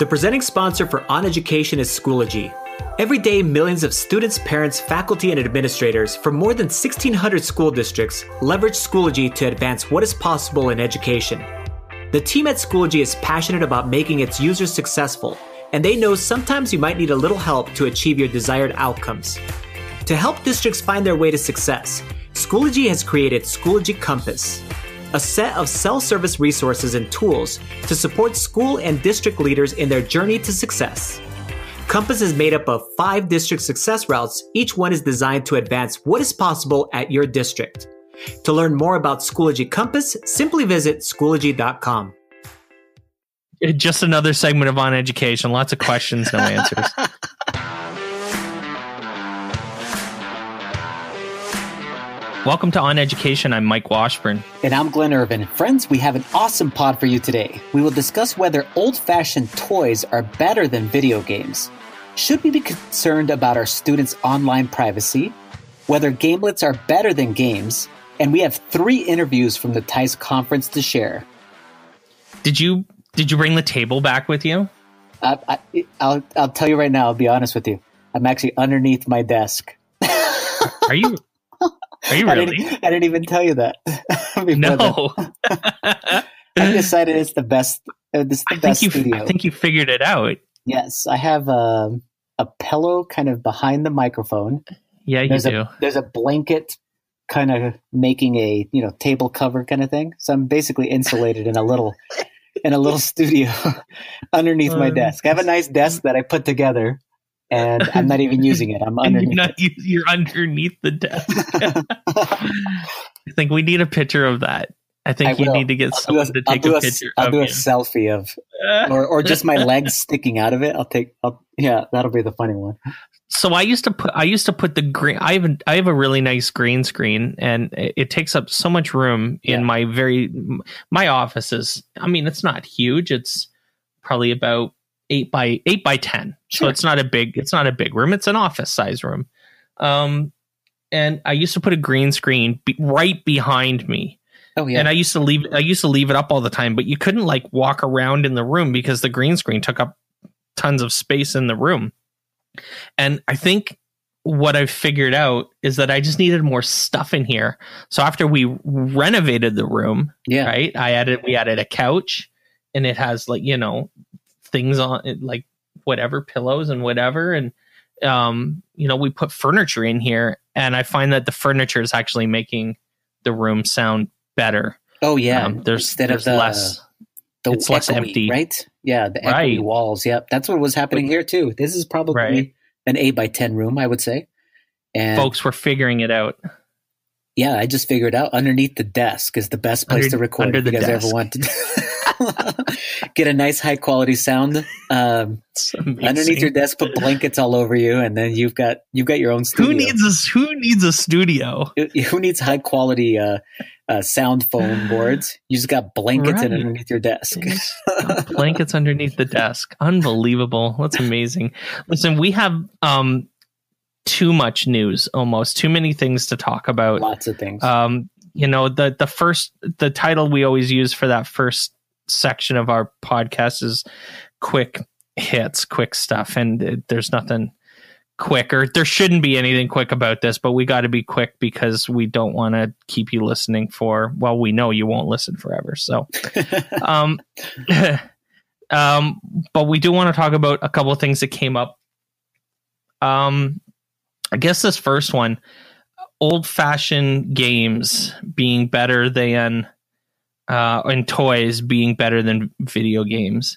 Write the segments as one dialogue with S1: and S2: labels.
S1: The presenting sponsor for OnEducation is Schoology. Every day, millions of students, parents, faculty, and administrators from more than 1,600 school districts leverage Schoology to advance what is possible in education. The team at Schoology is passionate about making its users successful, and they know sometimes you might need a little help to achieve your desired outcomes. To help districts find their way to success, Schoology has created Schoology Compass, a set of self-service resources and tools to support school and district leaders in their journey to success. Compass is made up of 5 district success routes. Each one is designed to advance what is possible at your district. To learn more about Schoology Compass, simply visit Schoology.com.
S2: Just another segment of OnEducation. Lots of questions, no answers. Welcome to OnEducation. I'm Mike Washburn.
S3: And I'm Glen Irvin. Friends, we have an awesome pod for you today. We will discuss whether old-fashioned toys are better than video games. Should we be concerned about our students' online privacy? Whether gamelets are better than games? And we have 3 interviews from the TICE conference to share.
S2: Did you bring the table back with you?
S3: I'll tell you right now, I'll be honest with you. I'm actually underneath my desk.
S2: Are you really?
S3: I didn't even tell you that.
S2: No.
S3: I decided it's the best. Studio.
S2: I think you figured it out.
S3: Yes, I have a pillow kind of behind the microphone.
S2: Yeah, you do.
S3: There's a blanket kind of making a table cover kind of thing. So I'm basically insulated in a little studio underneath my desk. I have a nice desk that I put together. And I'm not even using it. I'm underneath.
S2: You're underneath the desk. I think we need a picture of that. I think you need to get someone to take a picture.
S3: I'll do a selfie of, or just my legs sticking out of it. That'll be the funny one.
S2: So I used to put the green. I have a really nice green screen, and it takes up so much room in my office is. I mean, it's not huge. It's probably about 8 by 10.
S3: Sure.
S2: So it's not a big room. It's an office size room. And I used to put a green screen right behind me.
S3: Oh yeah.
S2: And I used to leave it up all the time, but you couldn't walk around in the room because the green screen took up tons of space in the room. And I think what I've figured out is that I just needed more stuff in here. So after we renovated the room, right, we added a couch, and it has things on it, whatever, pillows and whatever. And, we put furniture in here, and I find that the furniture is actually making the room sound better.
S3: Oh yeah.
S2: Instead of less, it's less empty,
S3: right? Yeah. The echoey walls. Yep. That's what was happening here too. This is probably an 8 by 10 room, I would say. And
S2: folks were figuring it out.
S3: Yeah. I just figured out underneath the desk is the best place to record if you guys ever want to get a nice high quality sound underneath your desk. Put blankets all over you, and then you've got your own studio.
S2: Who needs a studio?
S3: Who needs high quality sound foam boards? You just got blankets underneath your desk.
S2: Blankets underneath the desk. Unbelievable. That's amazing. Listen, we have too much news, almost too many things to talk about.
S3: Lots of things.
S2: The title we always use for that first section of our podcast is quick hits, quick stuff. And there's nothing quick, or there shouldn't be anything quick about this, but we got to be quick because we don't want to keep you listening we know you won't listen forever. So, but we do want to talk about a couple of things that came up. I guess this first one, old-fashioned games being better than and toys being better than video games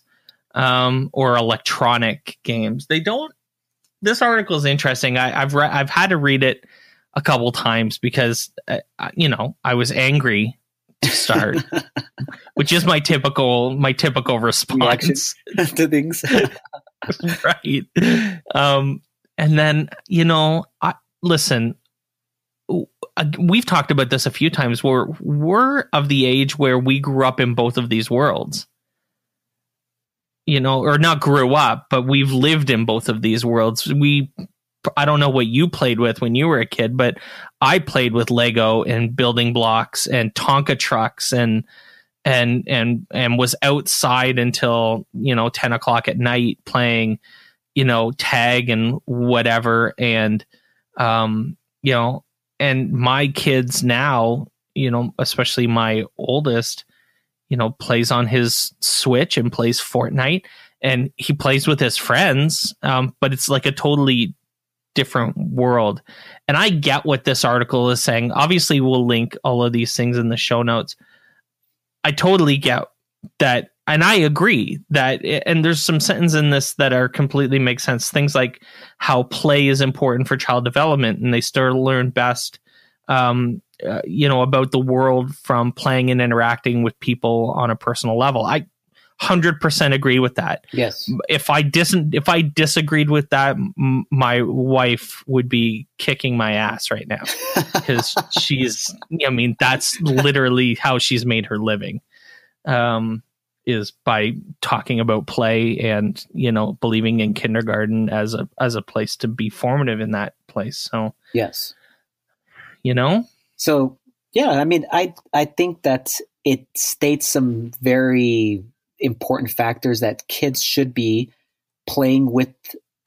S2: or electronic games. This article is interesting. I've had to read it a couple times because I was angry to start, which is my typical response
S3: to things.
S2: Right. And then listen. We've talked about this a few times where we're of the age where we grew up in both of these worlds, or not grew up, but we've lived in both of these worlds. I don't know what you played with when you were a kid, but I played with Lego and building blocks and Tonka trucks and and was outside until 10 o'clock at night playing tag and whatever, and and my kids now, especially my oldest, plays on his Switch and plays Fortnite, and he plays with his friends, but it's like a totally different world. And I get what this article is saying. Obviously, we'll link all of these things in the show notes. I totally get that. And I agree that, and there's some sentences in this that are completely make sense. Things like how play is important for child development, and they start to learn best, about the world from playing and interacting with people on a personal level. I 100% agree with that.
S3: Yes.
S2: If I disagreed with that, my wife would be kicking my ass right now, because that's literally how she's made her living. Is by talking about play and, believing in kindergarten as a place to be formative in that place. So,
S3: yes.
S2: So,
S3: yeah, I think that it states some very important factors that kids should be playing with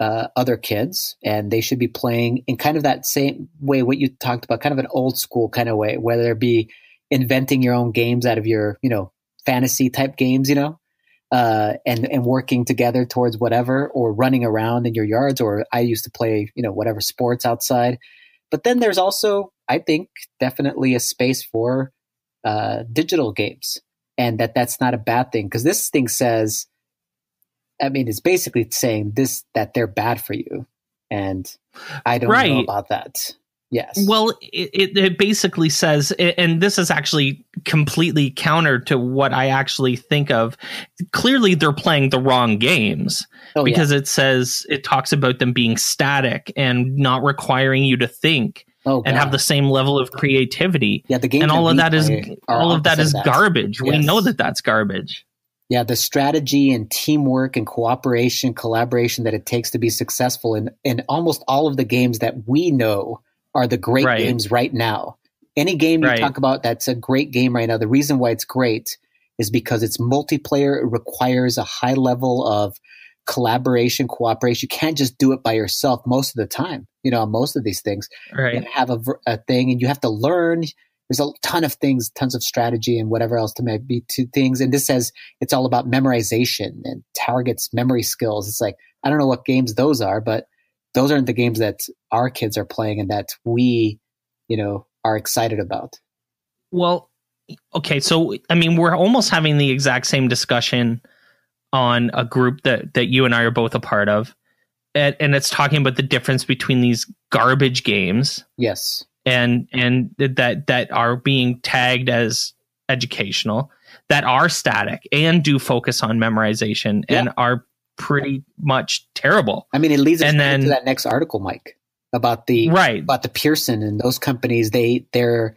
S3: other kids, and they should be playing in kind of that same way, what you talked about, kind of an old school kind of way, whether it be inventing your own games out of your, fantasy type games, and working together towards whatever, or running around in your yards, or I used to play, whatever sports outside. But then there's also, I think, definitely a space for digital games, and that's not a bad thing, because this thing says, it's basically saying that they're bad for you, and I don't know about that. Yes.
S2: Well, it basically says, and this is actually completely counter to what I actually think of. Clearly, they're playing the wrong games, because it talks about them being static and not requiring you to think and have the same level of creativity.
S3: Yeah, the games
S2: and all of that is garbage.
S3: Yes.
S2: We know that that's garbage.
S3: Yeah, the strategy and teamwork and cooperation, collaboration that it takes to be successful in almost all of the games that we know are the great games right now. Any game you talk about that's a great game right now, the reason why it's great is because it's multiplayer. It requires a high level of collaboration, cooperation. You can't just do it by yourself most of the time, most of these things.
S2: Right.
S3: You have a thing, and you have to learn. There's a ton of things, tons of strategy and whatever else to maybe to things. And this says it's all about memorization and targets memory skills. It's like, I don't know what games those are, but those aren't the games that our kids are playing and that we, are excited about.
S2: Well, okay. So, we're almost having the exact same discussion on a group that you and I are both a part of. And it's talking about the difference between these garbage games.
S3: Yes.
S2: And that are being tagged as educational, that are static and do focus on memorization and are pretty much terrible.
S3: It leads us into that next article, Mike, about the Pearson and those companies. They're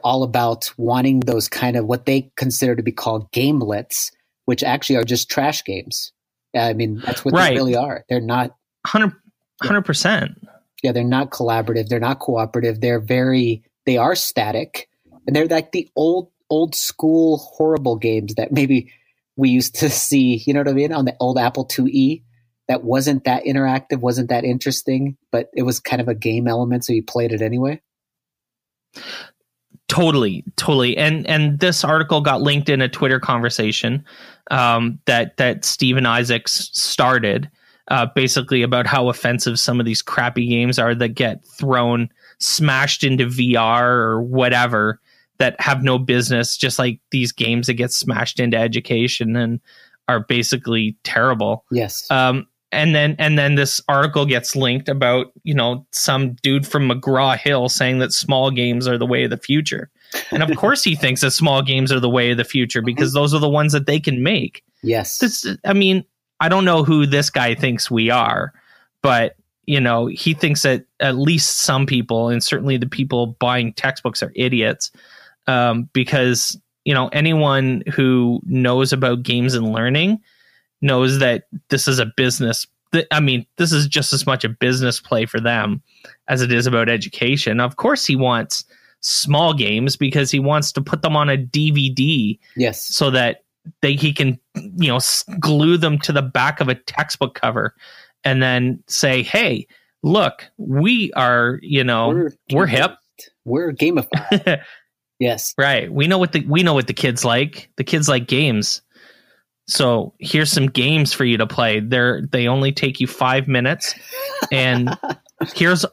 S3: all about wanting those kind of what they consider to be called gamelets, which actually are just trash games. That's what they really are. They're not
S2: 100%.
S3: Yeah, they're not collaborative. They're not cooperative. They are static, and they're like the old school horrible games that maybe we used to see, on the old Apple IIe. That wasn't that interactive, wasn't that interesting, but it was kind of a game element, so you played it anyway.
S2: Totally. And this article got linked in a Twitter conversation that Stephen Isaacs started, basically about how offensive some of these crappy games are that get smashed into VR or whatever, that have no business, just like these games that get smashed into education and are basically terrible.
S3: Yes.
S2: And then this article gets linked about, some dude from McGraw-Hill saying that small games are the way of the future. And of course he thinks that small games are the way of the future, because those are the ones that they can make.
S3: Yes.
S2: I don't know who this guy thinks we are, but he thinks that at least some people, and certainly the people buying textbooks, are idiots. Because, anyone who knows about games and learning knows that this is a business. This is just as much a business play for them as it is about education. Of course, he wants small games because he wants to put them on a DVD.
S3: Yes.
S2: So that he can, glue them to the back of a textbook cover and then say, hey, look, we are, we're hip.
S3: We're gamified. Yes.
S2: Right. We know what the kids like. The kids like games. So here's some games for you to play. They only take you 5 minutes, and here's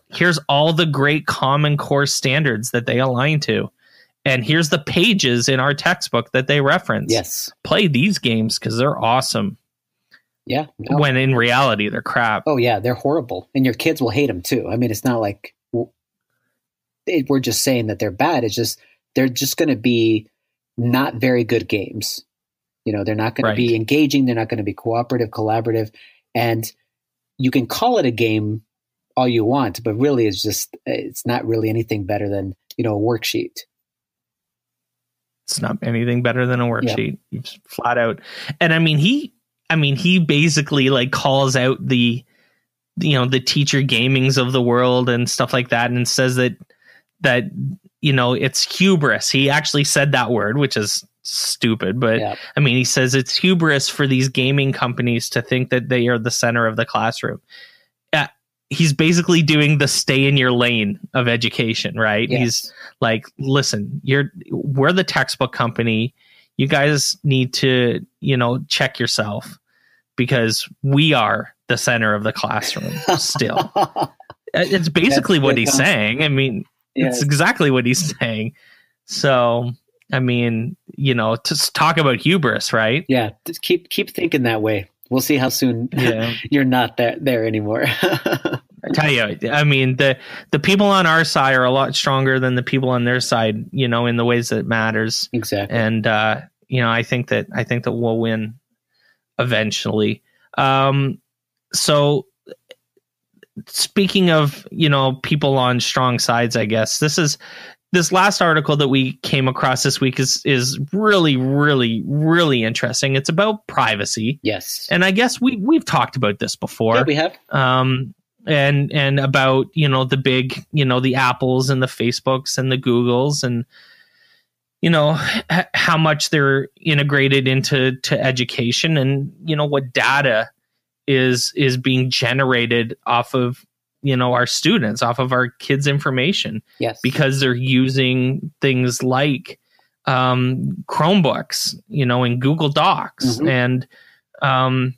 S2: all the great Common Core standards that they align to. And here's the pages in our textbook that they reference.
S3: Yes. Play
S2: these games because they're awesome.
S3: Yeah. No.
S2: When in reality, they're crap.
S3: Oh, yeah. They're horrible. And your kids will hate them, too. I mean, it's not like we're just saying that they're bad. It's just they're just going to be not very good games. They're not going to be engaging. They're not going to be cooperative, collaborative. And you can call it a game all you want, but really it's not really anything better than, a worksheet.
S2: It's not anything better than a worksheet. Yeah. Flat out. And he basically like calls out the teacher gamings of the world and stuff like that, and says that it's hubris. He actually said that word, which is stupid, but he says it's hubris for these gaming companies to think that they are the center of the classroom. He's basically doing the stay in your lane of education, right? Yes. He's like, listen, we're the textbook company. You guys need to, check yourself, because we are the center of the classroom still. It's basically what he's saying. It's exactly what he's saying. So, to talk about hubris, right?
S3: Yeah. Just keep thinking that way. We'll see how soon you're not there anymore.
S2: I tell you, the people on our side are a lot stronger than the people on their side, in the ways that it matters.
S3: Exactly.
S2: And, I think that we'll win eventually. So speaking of, people on strong sides, I guess this last article that we came across this week is really, really, really interesting. It's about privacy.
S3: Yes.
S2: And I guess we've talked about this before.
S3: Yeah, we have.
S2: And about, the big, the Apples and the Facebooks and the Googles and, how much they're integrated into education, and, what data is being generated off of, our students, off of our kids' information.
S3: Yes. Because
S2: they're using things like Chromebooks, and Google Docs. Mm-hmm.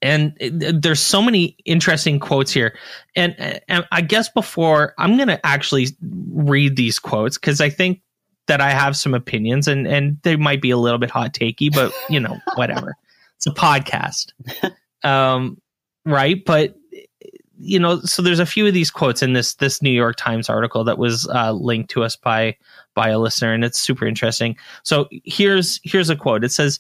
S2: And there's so many interesting quotes here. And I guess before I'm going to actually read these quotes, because I think that I have some opinions, and they might be a little bit hot takey, but whatever. It's a podcast. Right. But, so there's a few of these quotes in this New York Times article that was linked to us by a listener, and it's super interesting. So here's a quote. It says,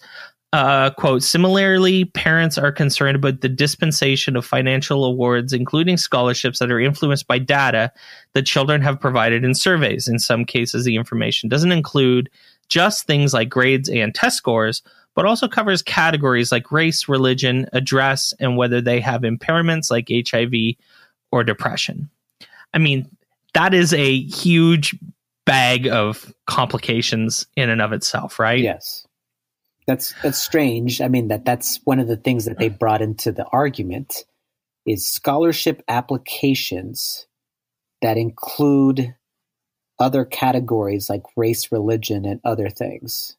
S2: quote, similarly, parents are concerned about the dispensation of financial awards, including scholarships that are influenced by data that children have provided in surveys. In some cases, the information doesn't include just things like grades and test scores, but also covers categories like race, religion, address, and whether they have impairments like HIV or depression. That is a huge bag of complications in and of itself, right?
S3: Yes. That's strange. That's one of the things that they brought into the argument is scholarship applications that include other categories like race, religion, and other things.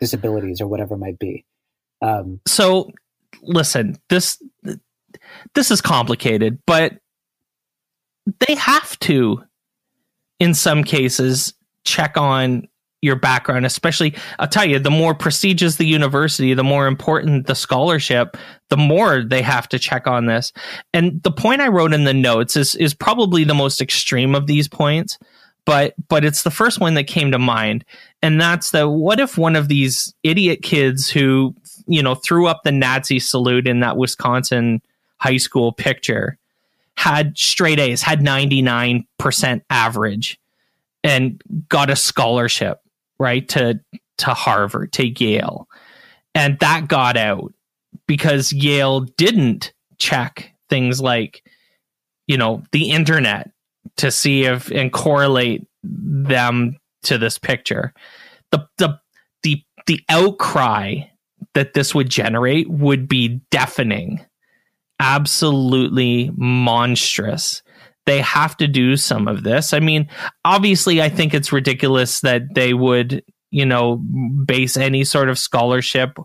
S3: Disabilities or whatever it might be.
S2: So listen, this is complicated, but they have to, in some cases, check on your background, especially, I'll tell you, the more prestigious the university, the more important the scholarship, the more they have to check on this. And the point I wrote in the notes is probably the most extreme of these points, but it's the first one that came to mind. And that's what if one of these idiot kids who, threw up the Nazi salute in that Wisconsin high school picture had straight A's, had 99% average, and got a scholarship, right, to Harvard, to Yale. And that got out because Yale didn't check things like, the internet to see if and correlate them to this picture. The outcry that this would generate would be deafening, absolutely monstrous. They have to do some of this. I mean, obviously, I think it's ridiculous that they would, base any sort of scholarship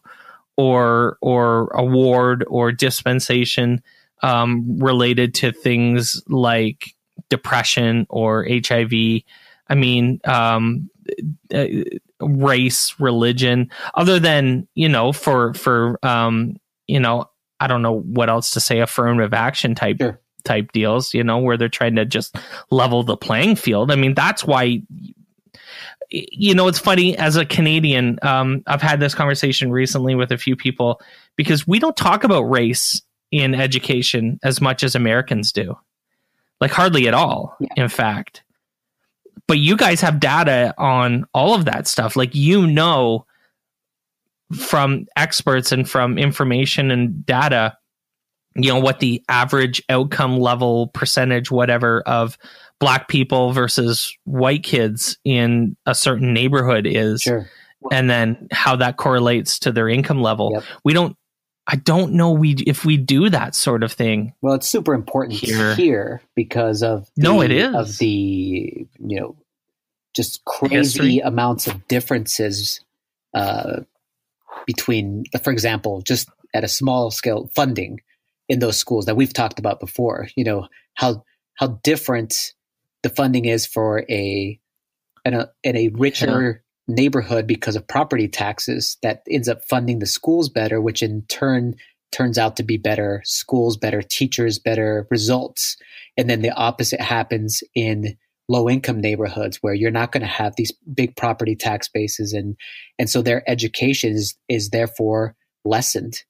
S2: or award or dispensation related to things like depression or HIV. I mean, race, religion, other than, for I don't know what else to say, affirmative action type deals, where they're trying to just level the playing field. I mean, that's why, it's funny as a Canadian, I've had this conversation recently with a few people because we don't talk about race in education as much as Americans do, like hardly at all, in fact. But you guys have data on all of that stuff. Like, from experts and from information and data, what the average outcome level percentage, whatever, of Black people versus white kids in a certain neighborhood is. Sure. And then how that correlates to their income level. Yep. I don't know if we do that sort of thing.
S3: Well, it's super important here because of the just crazy history. Amounts of differences between, for example, just at a small scale, funding in those schools that we've talked about before. How different the funding is for in a richer neighborhood because of property taxes that ends up funding the schools better, which in turn turns out to be better schools, better teachers, better results. And then the opposite happens in low income neighborhoods where you're not going to have these big property tax bases. And so their education is therefore lessened,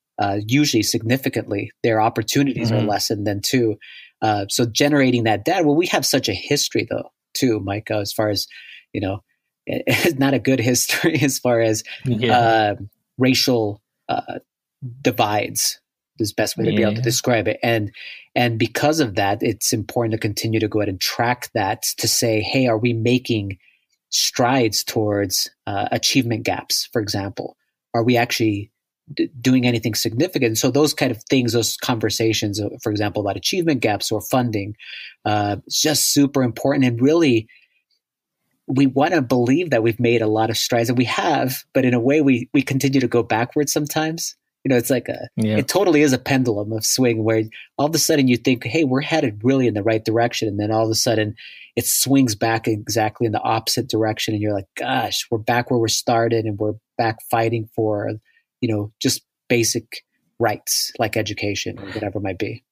S3: usually significantly. Their opportunities are lessened then too. So generating that data, well, we have such a history though, too, Micah, as far as, it's not a good history as far as racial divides is the best way to be able to describe it. And because of that, it's important to continue to go ahead and track that to say, hey, are we making strides towards achievement gaps, for example? Are we actually doing anything significant? So those kind of things, those conversations, for example, about achievement gaps or funding, it's just super important. And really, we want to believe that we've made a lot of strides, and we have, but in a way we continue to go backwards sometimes. It's like it totally is a pendulum of swing where all of a sudden you think, hey, we're headed really in the right direction. And then all of a sudden it swings back exactly in the opposite direction. And you're like, gosh, we're back where we started, and we're back fighting for, just basic rights like education or whatever it might be.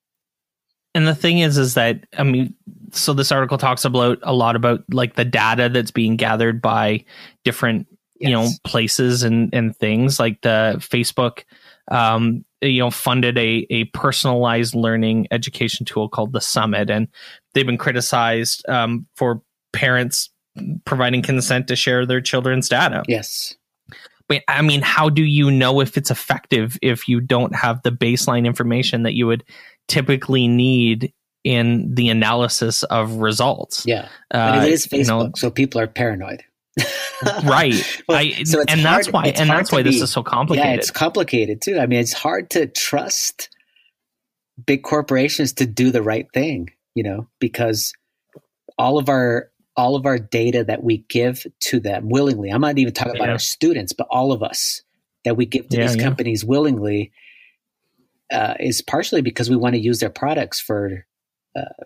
S2: And the thing is that, I mean, so this article talks about a lot about like the data that's being gathered by different, places and things like the Facebook, funded a personalized learning education tool called the Summit. And they've been criticized for parents providing consent to share their children's data.
S3: Yes.
S2: But I mean, how do you know if it's effective if you don't have the baseline information that you would typically need in the analysis of results?
S3: Yeah. But it is Facebook, so people are paranoid.
S2: Right.
S3: So
S2: that's why this is so complicated.
S3: Yeah, it's complicated too. I mean, it's hard to trust big corporations to do the right thing, because all of our data that we give to them willingly, I'm not even talking about our students, but all of us that we give to these companies willingly, is partially because we want to use their products for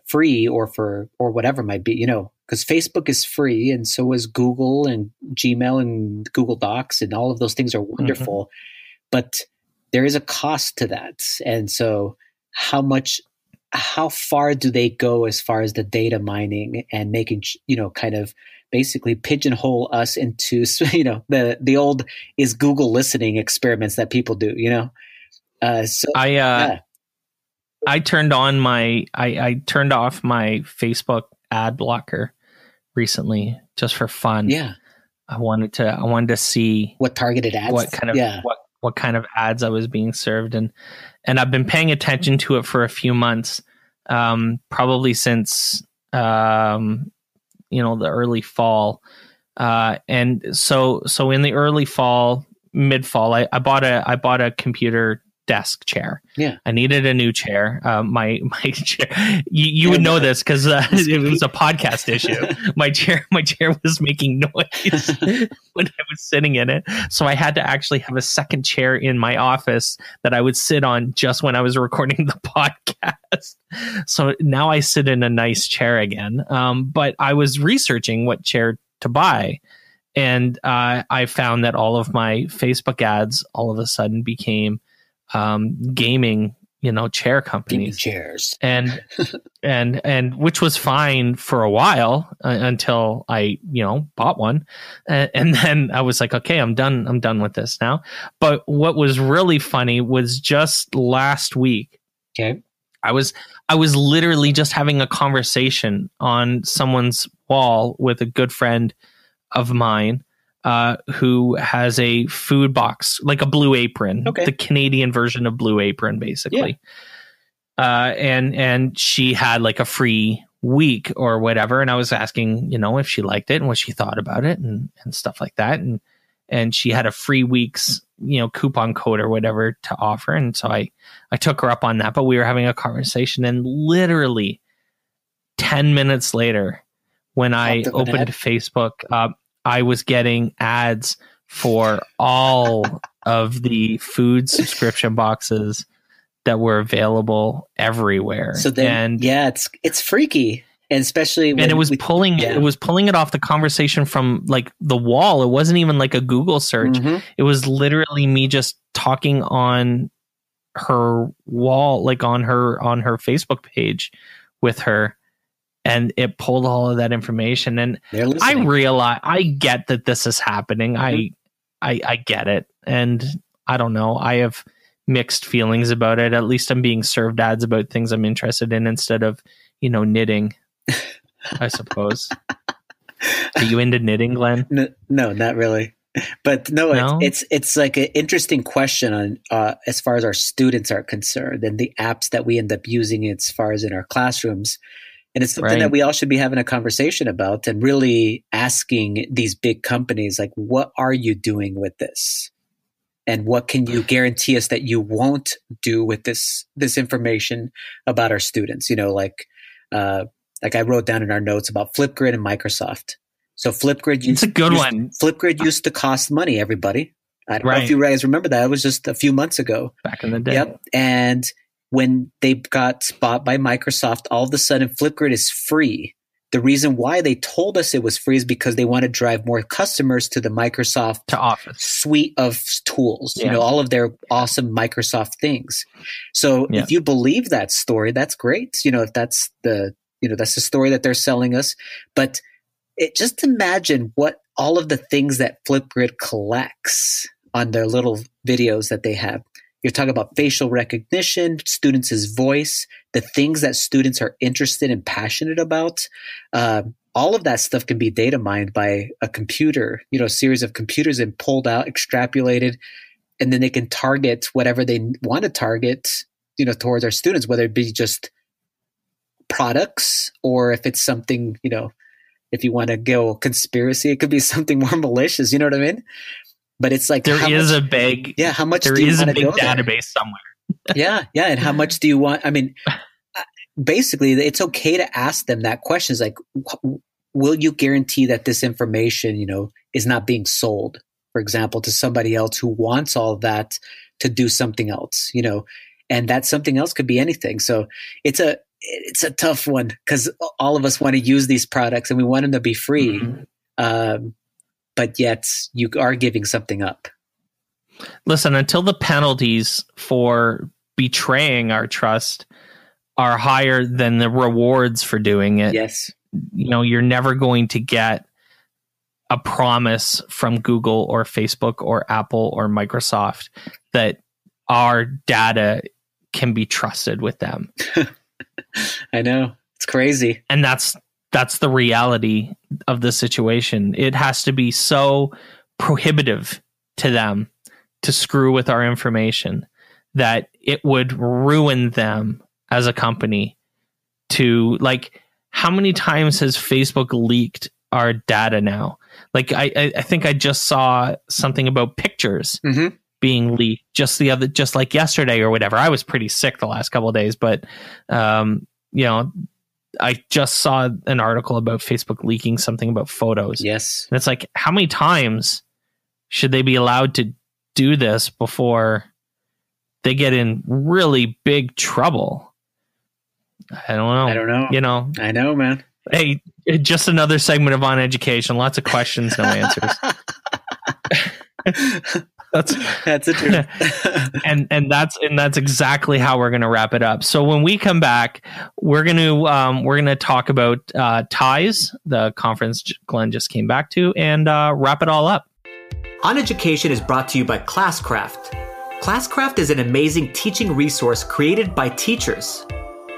S3: free or whatever it might be, because Facebook is free, and so is Google and Gmail and Google Docs, and all of those things are wonderful, but there is a cost to that. And so how far do they go as far as the data mining and making, kind of basically pigeonhole us into, the old is Google listening experiments that people do,
S2: I turned off my Facebook ad blocker recently just for fun.
S3: Yeah.
S2: I wanted to see
S3: what targeted ads,
S2: what kind of ads I was being served. And I've been paying attention to it for a few months, probably since the early fall. And so in the early fall, mid fall, I bought a computer desk chair.
S3: Yeah.
S2: I needed a new chair. My chair, you would know this because it was a podcast issue. My chair was making noise when I was sitting in it. So I had to actually have a second chair in my office that I would sit on just when I was recording the podcast. So now I sit in a nice chair again. But I was researching what chair to buy. And I found that all of my Facebook ads all of a sudden became gaming, chair companies,
S3: gaming chairs,
S2: and which was fine for a while until I, bought one, and then I was like, okay, I'm done with this now. But what was really funny was just last week.
S3: Okay,
S2: I was literally just having a conversation on someone's wall with a good friend of mine. Who has a food box, like a Blue Apron, the Canadian version of Blue Apron, basically. Yeah. And she had like a free week or whatever. And I was asking, if she liked it and what she thought about it and stuff like that. And she had a free week's, coupon code or whatever to offer. And so I took her up on that, but we were having a conversation, and literally 10 minutes later, when I opened Facebook, I was getting ads for all of the food subscription boxes that were available everywhere.
S3: So then, it's freaky, and especially when
S2: it was pulling it off the conversation from like the wall. It wasn't even like a Google search. Mm-hmm. It was literally me just talking on her wall, like on her Facebook page with her. And it pulled all of that information. And I realize, I get that this is happening. Mm-hmm. I get it. And I don't know. I have mixed feelings about it. At least I'm being served ads about things I'm interested in instead of, knitting, I suppose. Are you into knitting, Glenn?
S3: No, not really. But no? It's like an interesting question on as far as our students are concerned and the apps that we end up using as far as in our classrooms. And it's something that we all should be having a conversation about and really asking these big companies, like, what are you doing with this? And what can you guarantee us that you won't do with this information about our students? Like I wrote down in our notes about Flipgrid and Microsoft. So Flipgrid,
S2: it's a good one.
S3: Flipgrid used to cost money, everybody. I don't know if you guys remember that. It was just a few months ago.
S2: Back in the day.
S3: Yep. And when they got bought by Microsoft, all of a sudden Flipgrid is free. The reason why they told us it was free is because they want to drive more customers to the Microsoft
S2: Office
S3: suite of tools, all of their awesome Microsoft things. So if you believe that story, that's great. If that's that's the story that they're selling us. But just imagine what all of the things that Flipgrid collects on their little videos that they have. You're talking about facial recognition, students' voice, the things that students are interested and passionate about. All of that stuff can be data mined by a computer, a series of computers, and pulled out, extrapolated, and then they can target whatever they want to target, towards our students, whether it be just products or if it's something, if you want to go conspiracy, it could be something more malicious. You know what I mean? But it's like
S2: there is a big database somewhere.
S3: yeah, and how much do you want? I mean, basically, it's okay to ask them that question. It's like, will you guarantee that this information, is not being sold, for example, to somebody else who wants all of that to do something else, and that something else could be anything. So it's a tough one because all of us want to use these products and we want them to be free. Mm-hmm. But yet you are giving something up.
S2: Listen, until the penalties for betraying our trust are higher than the rewards for doing it.
S3: Yes.
S2: You're never going to get a promise from Google or Facebook or Apple or Microsoft that our data can be trusted with them.
S3: I know. It's crazy.
S2: And that's the reality of the situation. It has to be so prohibitive to them to screw with our information that it would ruin them as a company to how many times has Facebook leaked our data now? Like I think I just saw something about pictures being leaked just like yesterday or whatever. I was pretty sick the last couple of days, but I just saw an article about Facebook leaking something about photos.
S3: Yes.
S2: And it's like, how many times should they be allowed to do this before they get in really big trouble? I don't know.
S3: I know, man.
S2: Hey, just another segment of OnEducation. Lots of questions, no answers. That's
S3: the truth.
S2: and that's exactly how we're going to wrap it up. So when we come back, we're going to talk about ties, the conference Glen just came back to, and wrap it all up.
S1: OnEducation is brought to you by Classcraft. Classcraft is an amazing teaching resource created by teachers.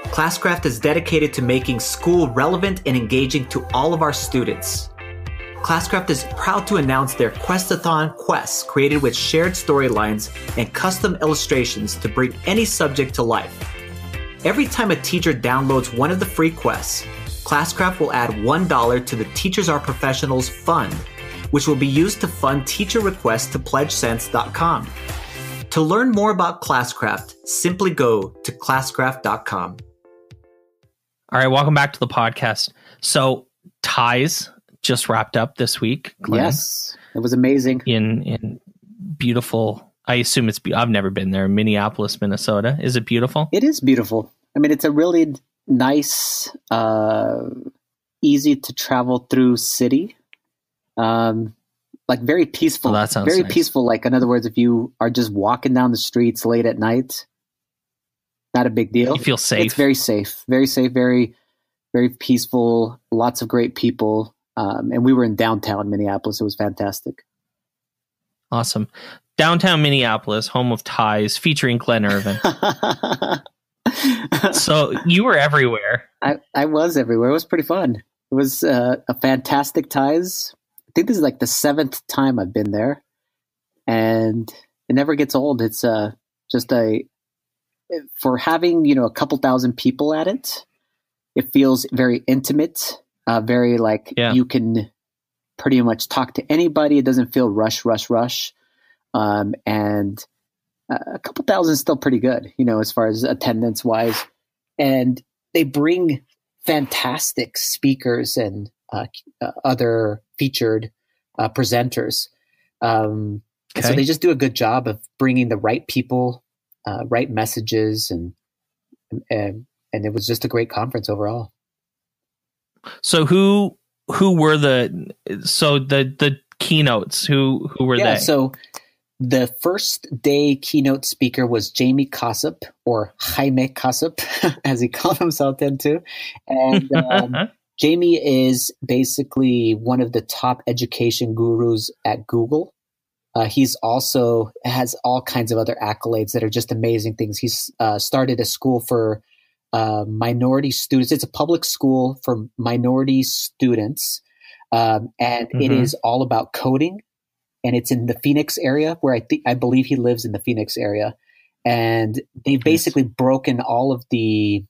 S1: Classcraft is dedicated to making school relevant and engaging to all of our students. Classcraft is proud to announce their Questathon quests created with shared storylines and custom illustrations to bring any subject to life. Every time a teacher downloads one of the free quests, Classcraft will add $1 to the Teachers Are Professionals Fund, which will be used to fund teacher requests to pledgesense.com. To learn more about Classcraft, simply go to classcraft.com.
S2: All right, welcome back to the podcast. So ties just wrapped up this week, Glen.
S3: Yes, it was amazing.
S2: In beautiful, I assume it's, I've never been there, Minneapolis, Minnesota. Is it beautiful?
S3: It is beautiful. I mean, it's a really nice, easy to travel through city. Like very peaceful.
S2: Oh, that sounds
S3: very
S2: nice.
S3: Peaceful. Like, in other words, if you are just walking down the streets late at night, not a big deal.
S2: You feel safe.
S3: It's very safe, very, very peaceful. Lots of great people. And we were in downtown Minneapolis. It was fantastic.
S2: Awesome. Downtown Minneapolis, home of ties, featuring Glen Irvin. So you were everywhere.
S3: I was everywhere. It was pretty fun. It was a fantastic ties. I think this is like the 7th time I've been there, and it never gets old. It's just for having, a couple thousand people at it. It feels very intimate, very like you can pretty much talk to anybody. It doesn't feel rush. And a couple thousand is still pretty good, as far as attendance wise. And they bring fantastic speakers and other featured presenters. So they just do a good job of bringing the right people, right messages, and it was just a great conference overall.
S2: So who were the keynotes? Who were they?
S3: So the first day keynote speaker was Jamie Kossip, or Jaime Kossip, as he called himself then too. And Jamie is basically one of the top education gurus at Google. He's also has all kinds of other accolades that are just amazing things. He's started a school for minority students. It's a public school for minority students. And it is all about coding. And it's in the Phoenix area, where I believe he lives in the Phoenix area. And they've basically broken all of the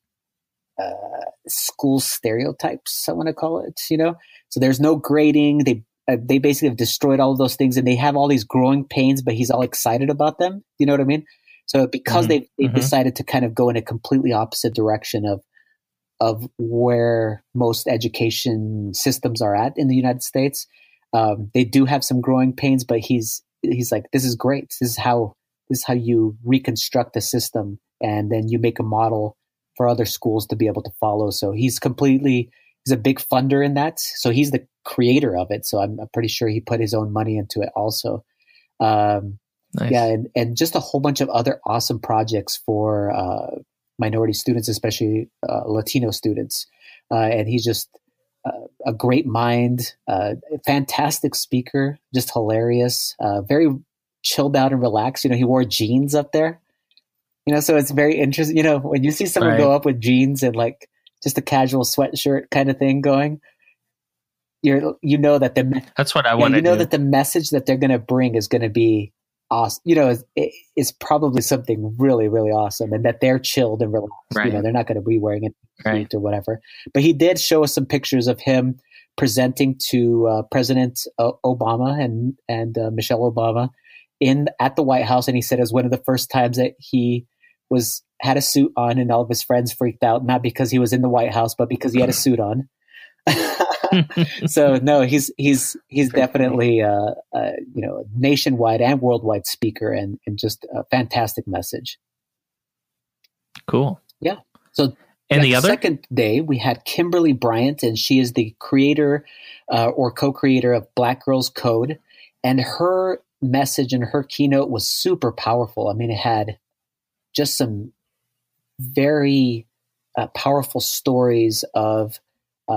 S3: school stereotypes, I want to call it, So there's no grading. They basically have destroyed all of those things, and they have all these growing pains, but he's all excited about them. You know what I mean? So because they've decided to kind of go in a completely opposite direction of where most education systems are at in the United States, they do have some growing pains, but he's like, this is great. This is how you reconstruct the system, and then you make a model for other schools to be able to follow. So he's a big funder in that. So he's the creator of it. So I'm pretty sure he put his own money into it also.
S2: Nice.
S3: Yeah. And just a whole bunch of other awesome projects for minority students, especially Latino students. And he's just a great mind, fantastic speaker, just hilarious, very chilled out and relaxed. He wore jeans up there, so it's very interesting. When you see someone go up with jeans and like just a casual sweatshirt kind of thing going, that
S2: that's what I want to do.
S3: That the message that they're going to bring is going to be awesome. It's probably something really, really awesome, and that they're chilled and relaxed.
S2: Right.
S3: They're not going to be wearing a
S2: Right.
S3: suit or whatever. But he did show us some pictures of him presenting to President Obama and Michelle Obama at the White House, and he said it was one of the first times that he had a suit on, and all of his friends freaked out, not because he was in the White House, but because he had a suit on. So no, he's definitely a nationwide and worldwide speaker, and just a fantastic message.
S2: Cool.
S3: Yeah. So
S2: and the
S3: second day we had Kimberly Bryant, and she is the creator or co-creator of Black Girls Code, and her message and her keynote was super powerful. I mean, it had just some very powerful stories of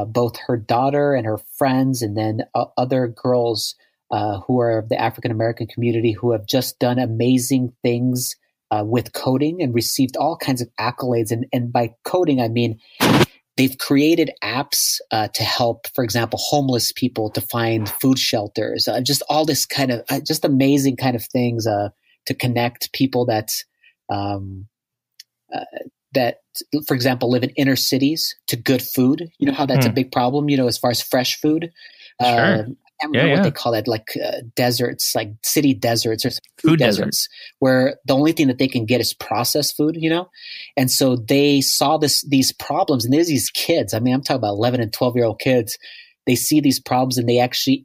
S3: both her daughter and her friends, and then other girls who are of the African American community who have just done amazing things with coding and received all kinds of accolades. And by coding, I mean they've created apps to help, for example, homeless people to find food shelters, just all this kind of just amazing kind of things to connect people that, for example, live in inner cities to good food. You know how that's a big problem, as far as fresh food.
S2: Sure.
S3: I don't remember what they call that, like deserts, like city deserts or food deserts, where the only thing that they can get is processed food, And so they saw these problems, and there's these kids. I mean, I'm talking about 11 and 12-year-old kids. They see these problems, and they actually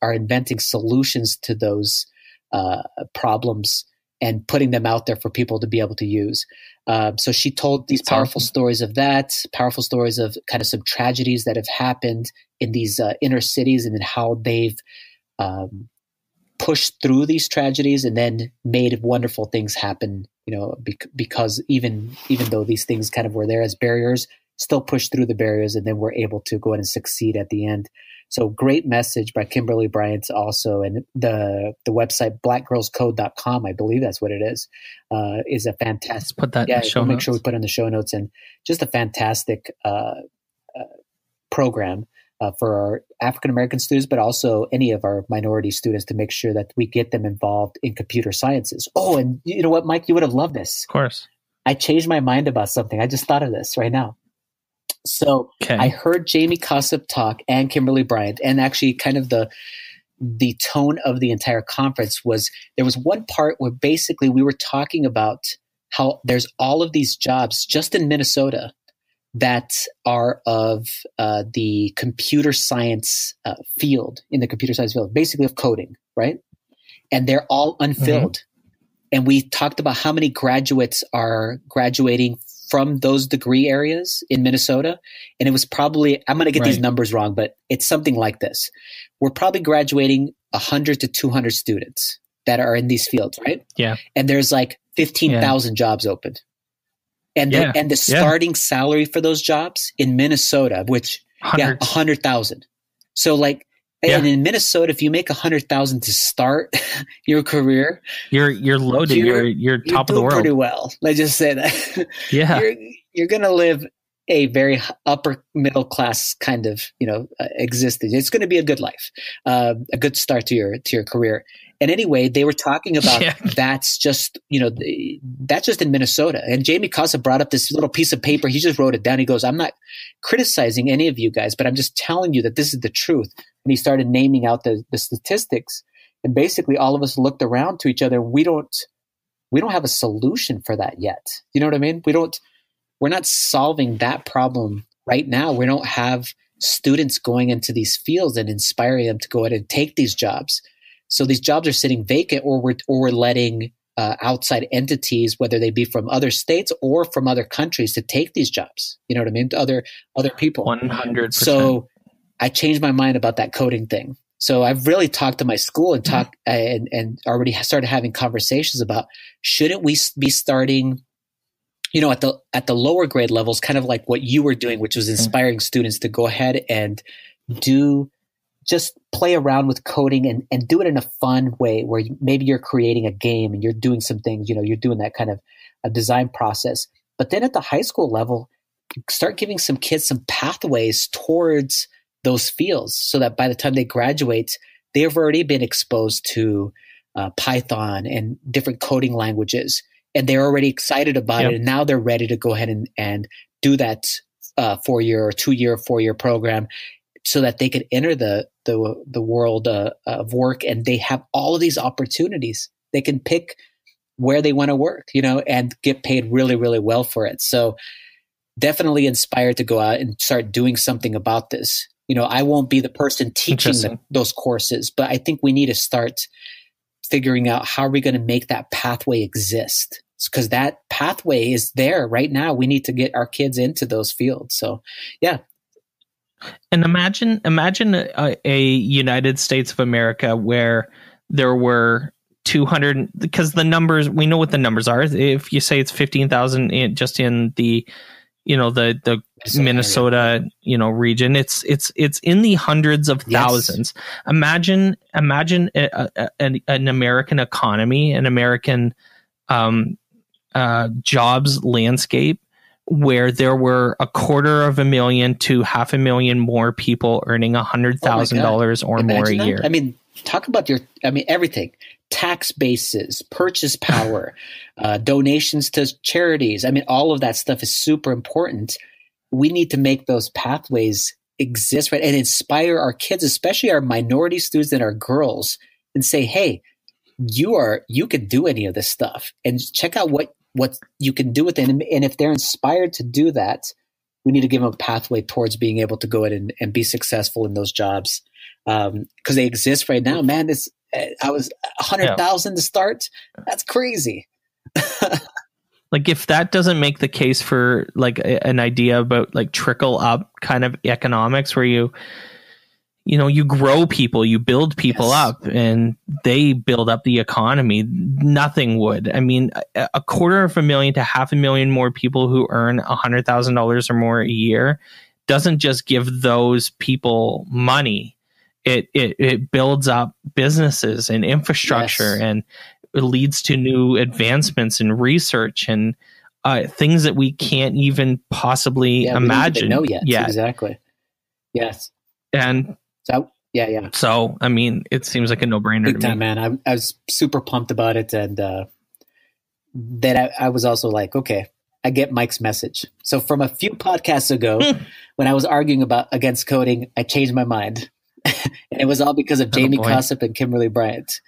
S3: are inventing solutions to those problems and putting them out there for people to be able to use. So she told these powerful stories of that, powerful stories of kind of some tragedies that have happened in these inner cities, and then how they've pushed through these tragedies and then made wonderful things happen, because even though these things kind of were there as barriers, still pushed through the barriers, and then were able to go in and succeed at the end. So great message by Kimberly Bryant also. And the website, blackgirlscode.com, I believe that's what it is a fantastic.
S2: Let's put that in the show
S3: we'll
S2: notes.
S3: Make sure we put it in the show notes, and just a fantastic program for our African-American students, but also any of our minority students, to make sure that we get them involved in computer sciences. Oh, and you know what, Mike, you would have loved this.
S2: Of course.
S3: I changed my mind about something. I just thought of this right now. So I heard Jamie Casa talk and Kimberly Bryant, and actually kind of the tone of the entire conference was, there was one part where basically we were talking about how there's all of these jobs just in Minnesota that are of the computer science field, basically of coding, right? And they're all unfilled. Mm-hmm. And we talked about how many graduates are graduating from those degree areas in Minnesota. And it was probably, I'm going to get these numbers wrong, but it's something like this. We're probably graduating 100 to 200 students that are in these fields, right? Yeah. And there's like 15,000 jobs open. And the starting salary for those jobs in Minnesota, which 100,000. So like, and in Minnesota, if you make 100,000 to start your career,
S2: you're loaded. You're top of the world.
S3: Pretty well. Let's just say that.
S2: Yeah,
S3: you're going to live a very upper middle class kind of existence. It's going to be a good life, a good start to your career. And anyway, they were talking about that's just that's just in Minnesota. And Jamie Casa brought up this little piece of paper. He just wrote it down. He goes, "I'm not criticizing any of you guys, but I'm just telling you that this is the truth." And he started naming out the statistics. And basically, all of us looked around to each other. We don't have a solution for that yet. You know what I mean? We're not solving that problem right now. We don't have students going into these fields and inspiring them to go ahead and take these jobs. So these jobs are sitting vacant, or we're letting outside entities, whether they be from other states or from other countries, to take these jobs. You know what I mean? To other people. 100%. So I changed my mind about that coding thing. So I've really talked to my school and and already started having conversations about, shouldn't we be starting, at the lower grade levels, kind of like what you were doing, which was inspiring students to go ahead and just play around with coding and do it in a fun way, where maybe you're creating a game and you're doing some things, you're doing that kind of a design process. But then at the high school level, start giving some kids some pathways towards those fields, so that by the time they graduate, they have already been exposed to Python and different coding languages. And they're already excited about it. And now they're ready to go ahead and do that 4-year or 2-year, 4-year program so that they could enter the world of work, and they have all of these opportunities. They can pick where they want to work, and get paid really, really well for it. So definitely inspired to go out and start doing something about this. I won't be the person teaching those courses, but I think we need to start figuring out how are we going to make that pathway exist, because that pathway is there right now. We need to get our kids into those fields. So, yeah.
S2: And imagine a United States of America where there were 200, because the numbers, we know what the numbers are. If you say it's 15,000 just in the, the Minnesota, region, it's in the hundreds of thousands. Imagine an American economy, an American jobs landscape where there were 250,000 to 500,000 more people earning $100,000 or more a year.
S3: I mean, talk about everything. Tax bases, purchase power, donations to charities. I mean, all of that stuff is super important. We need to make those pathways exist, right? And inspire our kids, especially our minority students and our girls, and say, hey, you can do any of this stuff, and check out what you can do with it. And if they're inspired to do that, we need to give them a pathway towards being able to go ahead and be successful in those jobs. Because they exist right now, man. I was 100,000 to start. That's crazy.
S2: Like, if that doesn't make the case for like an idea about like trickle up kind of economics, where you grow people, you build people up, and they build up the economy, nothing would. I mean, 250,000 to 500,000 more people who earn $100,000 or more a year doesn't just give those people money. It builds up businesses and infrastructure, and it leads to new advancements in research and things that we can't even possibly imagine.
S3: We don't even know yet. Exactly. Yes.
S2: And
S3: so, yeah.
S2: So, I mean, it seems like a no-brainer
S3: Big
S2: to
S3: time,
S2: me.
S3: man. I was super pumped about it, and then I was also like, okay, I get Mike's message. So from a few podcasts ago, when I was arguing against coding, I changed my mind. And it was all because of Jamie Cossip and Kimberly Bryant,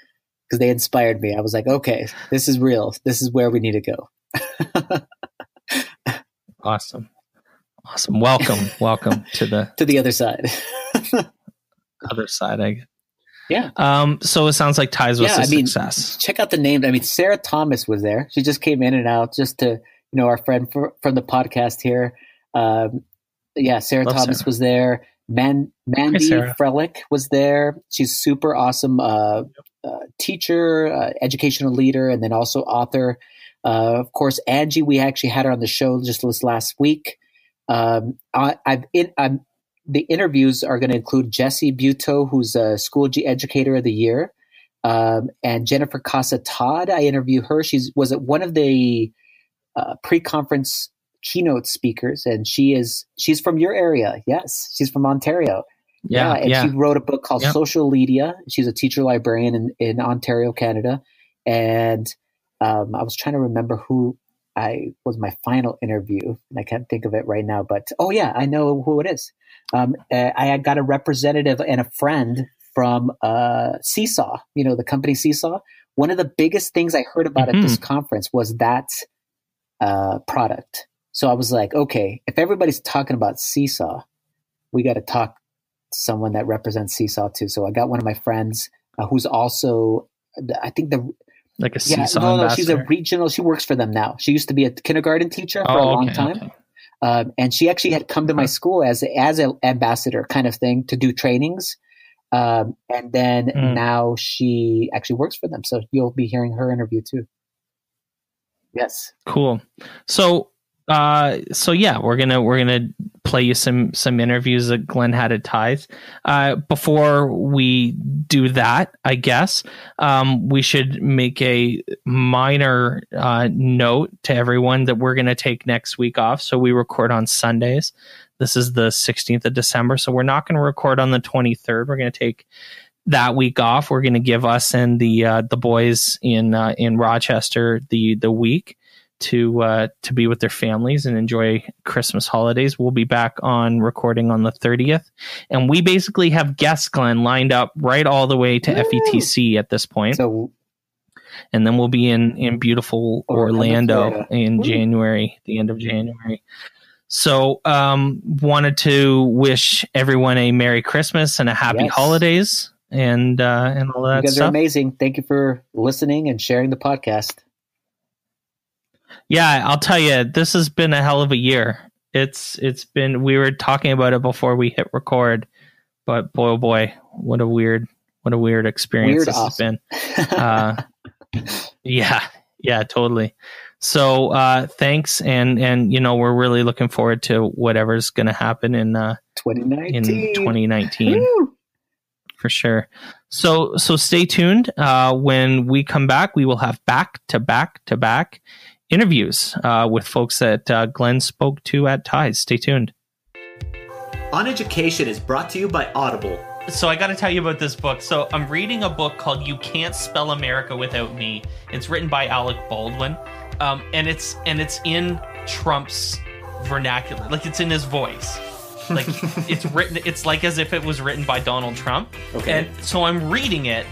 S3: because they inspired me. I was like, okay, this is real. This is where we need to go.
S2: Awesome. Welcome to the
S3: other side.
S2: Other side,
S3: Yeah.
S2: So it sounds like Ties was a success.
S3: Check out the name. I mean, Sarah Thomas was there. She just came in and out just to, our friend from the podcast here. Sarah Thomas was there. Mandy Frelick was there. She's super awesome teacher, educational leader, and then also author. Of course, Angie, we actually had her on the show just this last week. The interviews are going to include Jessie Buetow, who's a Schoology Educator of the Year, and Jennifer Casa Todd. I interviewed her. She was at one of the pre-conference keynote speakers, and she's from your area. Yes, she's from Ontario. She wrote a book called Social Media. She's a teacher librarian in Ontario, Canada. And I was trying to remember who was my final interview, and I can't think of it right now, but I know who it is. I had got a representative and a friend from Seesaw, the company Seesaw. One of the biggest things I heard about at this conference was that product. So I was like, okay, if everybody's talking about Seesaw, we got to talk to someone that represents Seesaw too. So I got one of my friends who's also, I think
S2: like a Seesaw ambassador.
S3: She's a regional. She works for them now. She used to be a kindergarten teacher for a long time. Okay. And she actually had come to my school as an ambassador kind of thing to do trainings. And then now she actually works for them. So you'll be hearing her interview too. Yes.
S2: Cool. So we're gonna play you some interviews that Glen had at Ties. Before we do that, I guess we should make a minor note to everyone that we're gonna take next week off. So we record on Sundays. This is the 16th of December, so we're not going to record on the 23rd. We're going to take that week off. We're going to give us and the boys in Rochester the week to be with their families and enjoy Christmas holidays. We'll be back on recording on the 30th, and we basically have guests, Glenn, lined up right all the way to FETC at this point.
S3: So,
S2: and then we'll be in beautiful Orlando in January, the end of January. So wanted to wish everyone a Merry Christmas and a Happy Holidays and all that stuff. You guys are
S3: amazing. Thank you for listening and sharing the podcast.
S2: Yeah, I'll tell you, this has been a hell of a year. It's been, we were talking about it before we hit record, but boy, oh boy, what a weird experience this has been. Yeah, totally. So thanks, and we're really looking forward to whatever's going to happen in 2019 for sure. So stay tuned. When we come back, we will have back-to-back interviews with folks that Glen spoke to at Ties. Stay tuned.
S1: OnEducation is brought to you by Audible.
S2: So I got to tell you about this book. So I'm reading a book called You Can't Spell America Without Me. It's written by Alec Baldwin. And it's in Trump's vernacular. Like, it's in his voice. Like, it's written, it's like as if it was written by Donald Trump. Okay. And so I'm reading it,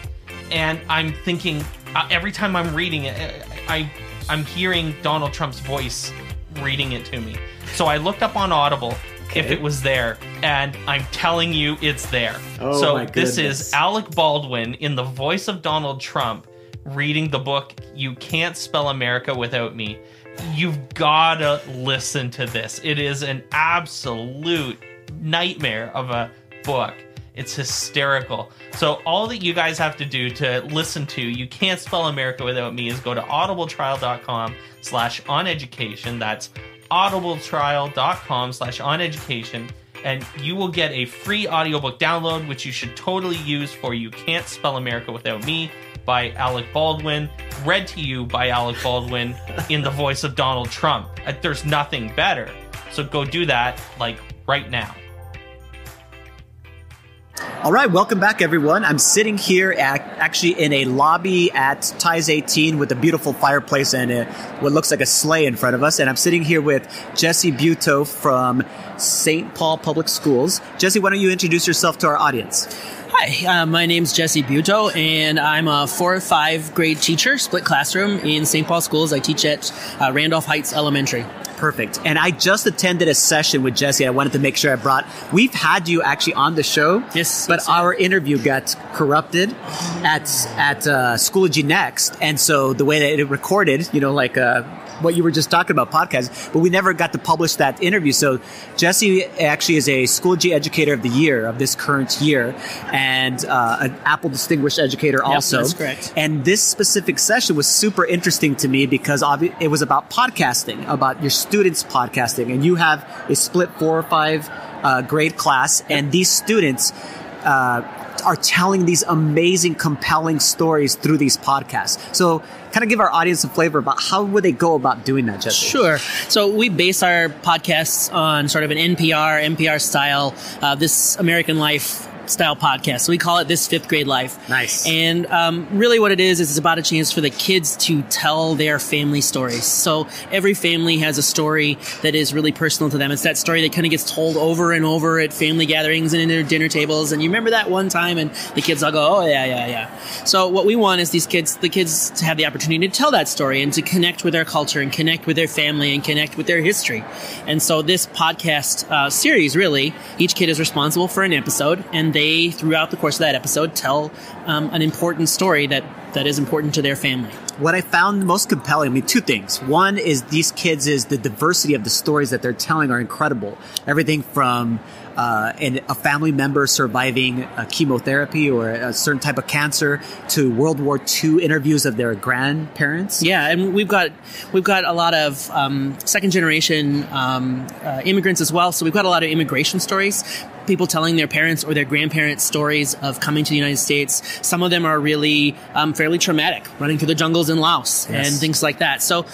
S2: and I'm thinking, every time I'm reading it, I'm hearing Donald Trump's voice reading it to me. So I looked up on Audible if it was there, and I'm telling you, it's there. Oh, so my goodness. This is Alec Baldwin in the voice of Donald Trump reading the book You Can't Spell America Without Me. You've gotta listen to this. It is an absolute nightmare of a book. It's hysterical. So all that you guys have to do to listen to You Can't Spell America Without Me is go to audibletrial.com/oneducation. That's audibletrial.com/oneducation, and you will get a free audiobook download, which you should totally use for You Can't Spell America Without Me by Alec Baldwin, read to you by Alec Baldwin in the voice of Donald Trump. There's nothing better. So go do that, like, right now.
S1: All right, welcome back, everyone. I'm sitting here actually in a lobby at Ties 18 with a beautiful fireplace and what looks like a sleigh in front of us. And I'm sitting here with Jesse Buetow from St. Paul Public Schools. Jesse, why don't you introduce yourself to our audience?
S4: Hi, my name's Jesse Buetow, and I'm a 4th-5 grade teacher, split classroom in St. Paul Schools. I teach at Randolph Heights Elementary.
S1: Perfect. And I just attended a session with Jesse. I wanted to make sure we've had you actually on the show.
S4: Yes.
S1: But our interview got corrupted at Schoology Next. And so the way that it recorded, what you were just talking about, podcast, but we never got to publish that interview. So Jesse actually is a Schoology Educator of the Year of this current year, and an Apple Distinguished Educator also.
S4: Yep, that's correct.
S1: And this specific session was super interesting to me because it was about podcasting, about your students podcasting, and you have a split 4 or 5 grade class, and these students are telling these amazing, compelling stories through these podcasts. So kind of give our audience a flavor about how would they go about doing that, Jesse?
S4: Sure. So we base our podcasts on sort of an NPR style, This American Life style podcast. So we call it This Fifth Grade Life.
S1: Nice.
S4: And really what it is it's about a chance for the kids to tell their family stories. So every family has a story that is really personal to them. It's that story that kind of gets told over and over at family gatherings and in their dinner tables. And you remember that one time, and the kids all go, oh, yeah. So what we want is the kids to have the opportunity to tell that story and to connect with their culture and connect with their family and connect with their history. And so this podcast series, really, each kid is responsible for an episode, and they, throughout the course of that episode, tell an important story that is important to their family.
S1: What I found most compelling, 2 things. One is these kids is the diversity of the stories that they're telling are incredible. Everything from a family member surviving chemotherapy or a certain type of cancer to World War II interviews of their grandparents.
S4: Yeah, and we've got a lot of second generation immigrants as well. So we've got a lot of immigration stories. people telling their parents or their grandparents stories of coming to the United States. Some of them are really fairly traumatic, running through the jungles in Laos and things like that. So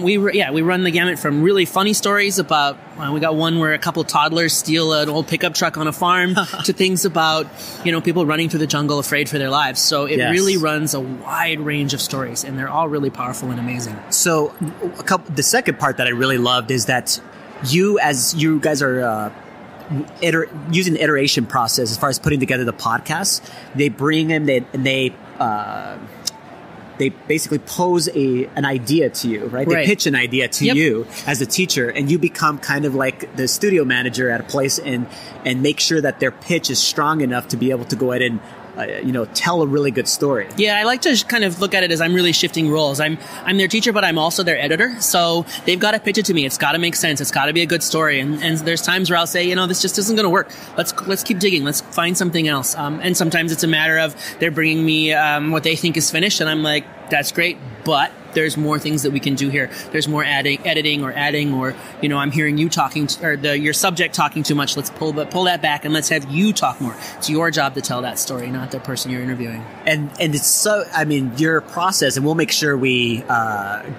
S4: we run the gamut from really funny stories about, we got one where a couple toddlers steal an old pickup truck on a farm to things about, people running through the jungle afraid for their lives. So it really runs a wide range of stories, and they're all really powerful and amazing.
S1: So the second part that I really loved is that you guys are using the iteration process as far as putting together the podcast. They bring in they basically pose an idea to you, right? They pitch an idea to you as a teacher, and you become kind of like the studio manager at a place and make sure that their pitch is strong enough to be able to go ahead and tell a really good story. Yeah,
S4: I like to kind of look at it as I'm really shifting roles. I'm their teacher, but I'm also their editor. So they've got to pitch it to me. It's got to make sense. It's got to be a good story. And there's times where I'll say, this just isn't going to work. Let's keep digging. Let's find something else. And sometimes it's a matter of they're bringing me what they think is finished, and I'm like, that's great, but there's more things that we can do here. There's more editing or adding, or I'm hearing you talking your subject talking too much. Let's pull that back and let's have you talk more. It's your job to tell that story, not the person you're interviewing.
S1: And it's so, your process, and we'll make sure we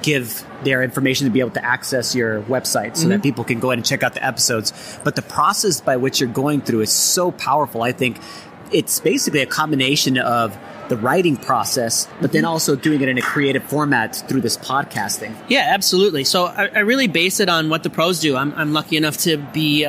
S1: give their information to be able to access your website so that people can go ahead and check out the episodes. But the process by which you're going through is so powerful. I think it's basically a combination of the writing process, but then also doing it in a creative format through this podcasting.
S4: Yeah, absolutely. So I really base it on what the pros do. I'm lucky enough to be...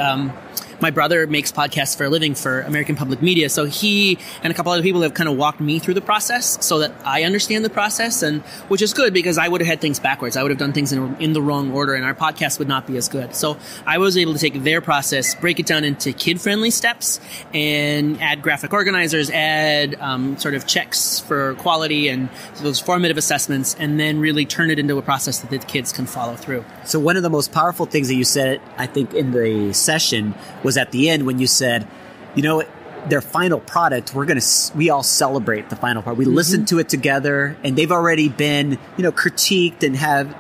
S4: my brother makes podcasts for a living for American Public Media. So he and a couple other people have kind of walked me through the process so that I understand the process, and which is good because I would have had things backwards. I would have done things in the wrong order, and our podcast would not be as good. So I was able to take their process, break it down into kid-friendly steps, and add graphic organizers, add sort of checks for quality and those formative assessments, and then really turn it into a process that the kids can follow through.
S1: So one of the most powerful things that you said, I think, in the session was at the end when you said, their final product, we all celebrate the final part. We listen to it together, and they've already been, critiqued and have,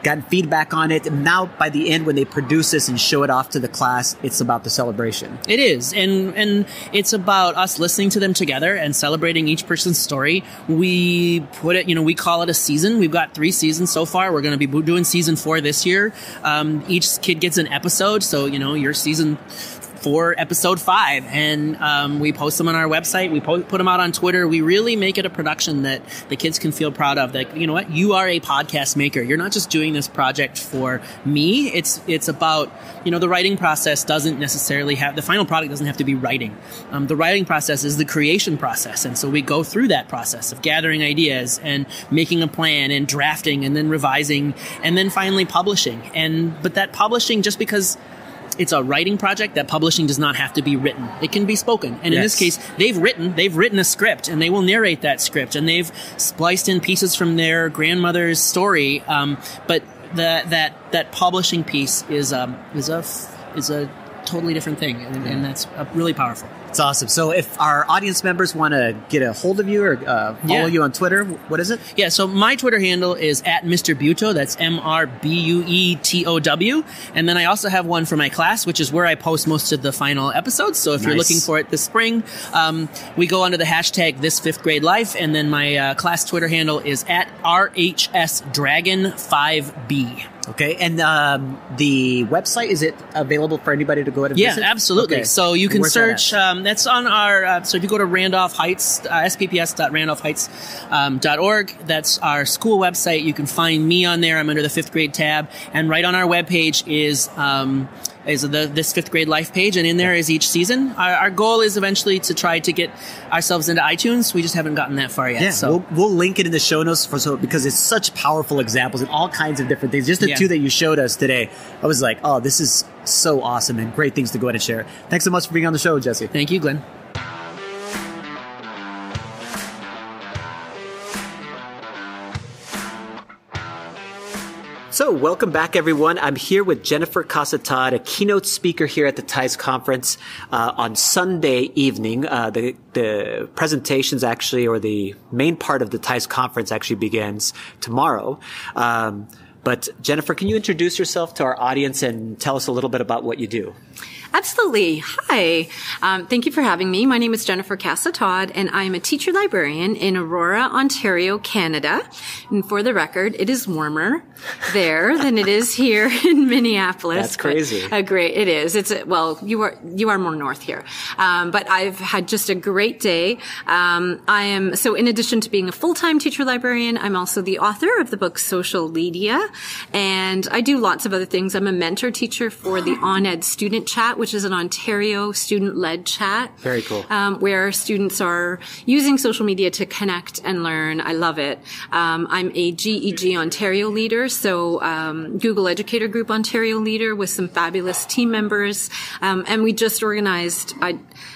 S1: gotten feedback on it. And now by the end, when they produce this and show it off to the class, it's about the celebration.
S4: It is. And it's about us listening to them together and celebrating each person's story. We put it, we call it a season. We've got 3 seasons so far. We're going to be doing season 4 this year. Each kid gets an episode. So, your season 4, episode 5, and we post them on our website. We put them out on Twitter. We really make it a production that the kids can feel proud of. That you are a podcast maker. You're not just doing this project for me. It's about the writing process doesn't necessarily have the final product doesn't have to be writing. The writing process is the creation process, and so we go through that process of gathering ideas and making a plan and drafting and then revising and then finally publishing. But that publishing, just because it's a writing project, that publishing does not have to be written. It can be spoken. And in this case, they've written a script, and they will narrate that script, and they've spliced in pieces from their grandmother's story. But that publishing piece is a totally different thing, and that's really powerful.
S1: It's awesome. So if our audience members want to get a hold of you or follow you on Twitter, what is it?
S4: Yeah, so my Twitter handle is @Mr. Buetow. That's MRBUETOW. And then I also have one for my class, which is where I post most of the final episodes. So if you're looking for it this spring, we go under the hashtag This Fifth Grade Life. And then my class Twitter handle is @RHSDragon5B.
S1: Okay, and the website, is it available for anybody to go ahead and visit?
S4: Yeah, absolutely. Okay. So you can search,
S1: that
S4: that's on our, so if you go to Randolph Heights, spps.randolphheights.org, that's our school website. You can find me on there. I'm under the 5th grade tab. And right on our webpage is this 5th grade life page, and in there is each season. Our goal is eventually to try to get ourselves into iTunes. We just haven't gotten that far yet.
S1: Yeah,
S4: so
S1: we'll link it in the show notes because it's such powerful examples and all kinds of different things. Just the 2 that you showed us today, I was like, oh, this is so awesome and great things to go ahead and share. Thanks so much for being on the show, Jesse.
S4: Thank you, Glenn.
S1: So welcome back, everyone. I'm here with Jennifer Casa Todd, a keynote speaker here at the TIES conference on Sunday evening. The presentations actually, or the main part of the TIES conference actually begins tomorrow. But But Jennifer, can you introduce yourself to our audience and tell us a little bit about what you do?
S5: Absolutely. Hi. Thank you for having me. My name is Jennifer Casa Todd, and I am a teacher librarian in Aurora, Ontario, Canada. And for the record, it is warmer there than it is here in Minneapolis.
S1: That's crazy.
S5: Great. It is. You are more north here. But I've had just a great day. So in addition to being a full-time teacher librarian, I'm also the author of the book Social Media. And I do lots of other things. I'm a mentor teacher for the OnEd Student Chat, which is an Ontario student-led chat.
S1: Very cool.
S5: Where students are using social media to connect and learn. I love it. I'm a GEG Ontario leader, so Google Educator Group Ontario leader with some fabulous team members. And we just organized,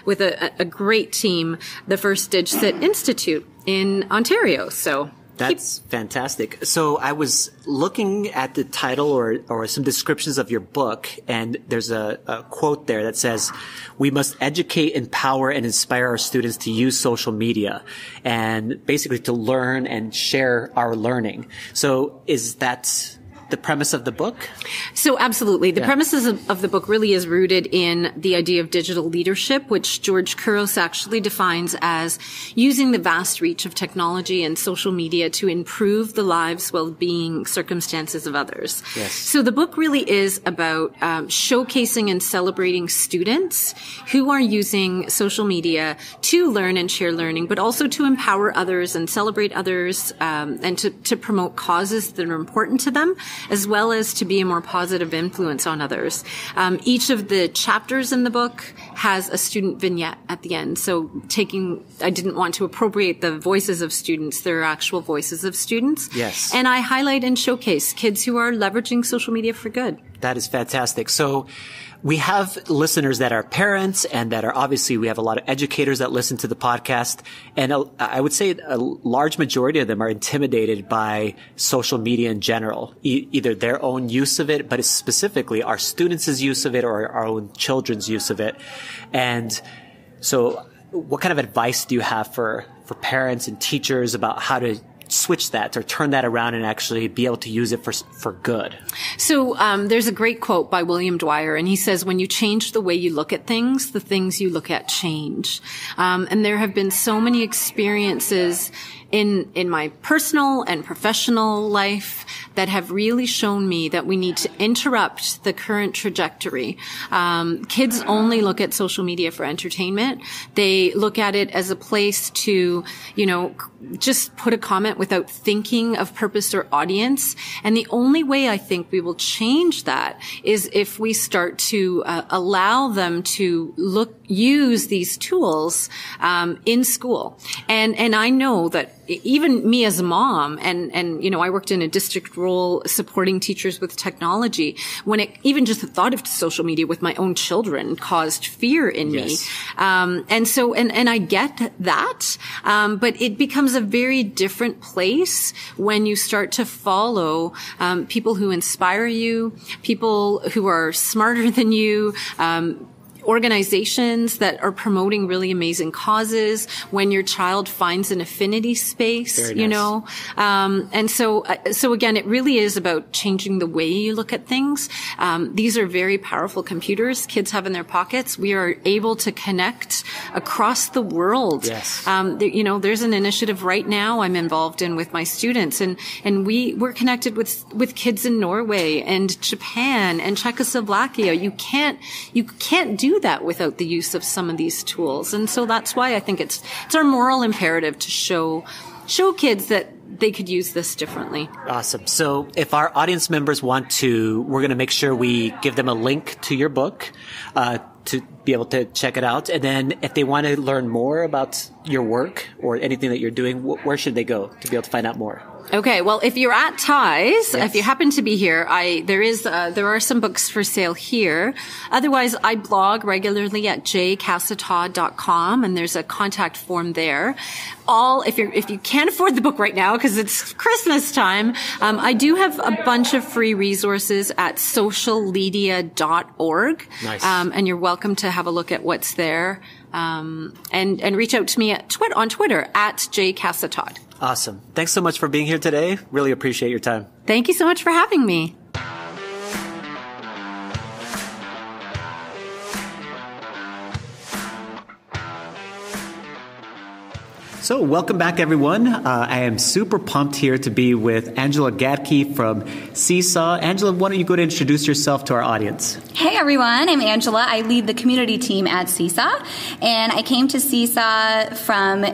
S5: with a great team, the first DigCit Institute in Ontario. So
S1: that's fantastic. So I was looking at the title or some descriptions of your book, and there's a quote there that says, "We must educate, empower, and inspire our students to use social media and basically to learn and share our learning." So is that the premise of the book?
S5: So absolutely. The premises of the book really is rooted in the idea of digital leadership, which George Couros actually defines as using the vast reach of technology and social media to improve the lives, well-being, circumstances of others.
S1: Yes.
S5: So the book really is about showcasing and celebrating students who are using social media to learn and share learning, but also to empower others and celebrate others, and to promote causes that are important to them, as well as to be a more positive influence on others. Each of the chapters in the book has a student vignette at the end. So I didn't want to appropriate the voices of students. They're actual voices of students.
S1: Yes.
S5: And I highlight and showcase kids who are leveraging social media for good.
S1: That is fantastic. So we have listeners that are parents and that are obviously, we have a lot of educators that listen to the podcast. And I would say a large majority of them are intimidated by social media in general, either their own use of it, but specifically our students' use of it or our own children's use of it. And so what kind of advice do you have for parents and teachers about how to switch that or turn that around and actually be able to use it for good?
S5: So there's a great quote by William Dwyer, and he says, "When you change the way you look at things, the things you look at change." And there have been so many experiences in my personal and professional life that have really shown me that we need to interrupt the current trajectory. Kids only look at social media for entertainment. They look at it as a place to, just put a comment without thinking of purpose or audience. And the only way I think we will change that is if we start to allow them to use these tools in school. And I know that even me as a mom, and I worked in a district role supporting teachers with technology, when even just the thought of social media with my own children caused fear in me. And I get that, but it becomes a very different place when you start to follow people who inspire you, people who are smarter than you, organizations that are promoting really amazing causes, when your child finds an affinity space, and so again, it really is about changing the way you look at things. These are very powerful computers kids have in their pockets. We are able to connect across the world.
S1: Yes.
S5: There's an initiative right now I'm involved in with my students, and we're connected with kids in Norway and Japan and Czechoslovakia. You can't do that without the use of some of these tools. And so that's why I think it's our moral imperative to show kids that they could use this differently.
S1: Awesome. So if our audience members we're going to make sure we give them a link to your book, to be able to check it out. And then if they want to learn more about your work or anything that you're doing, where should they go to be able to find out more?
S5: Okay, well, if you're at Ties, if you happen to be here, there are some books for sale here. Otherwise, I blog regularly at jcasatodd.com, and there's a contact form there. If you can't afford the book right now because it's Christmas time, I do have a bunch of free resources at socialmedia.org.
S1: Nice.
S5: And you're welcome to have a look at what's there. And reach out to me on Twitter at jcasatodd.
S1: Awesome. Thanks so much for being here today. Really appreciate your time.
S5: Thank you so much for having me.
S1: So welcome back, everyone. I am super pumped here to be with Angela Gadke from Seesaw. Angela, why don't you go to introduce yourself to our audience?
S6: Hey, everyone. I'm Angela. I lead the community team at Seesaw, and I came to Seesaw from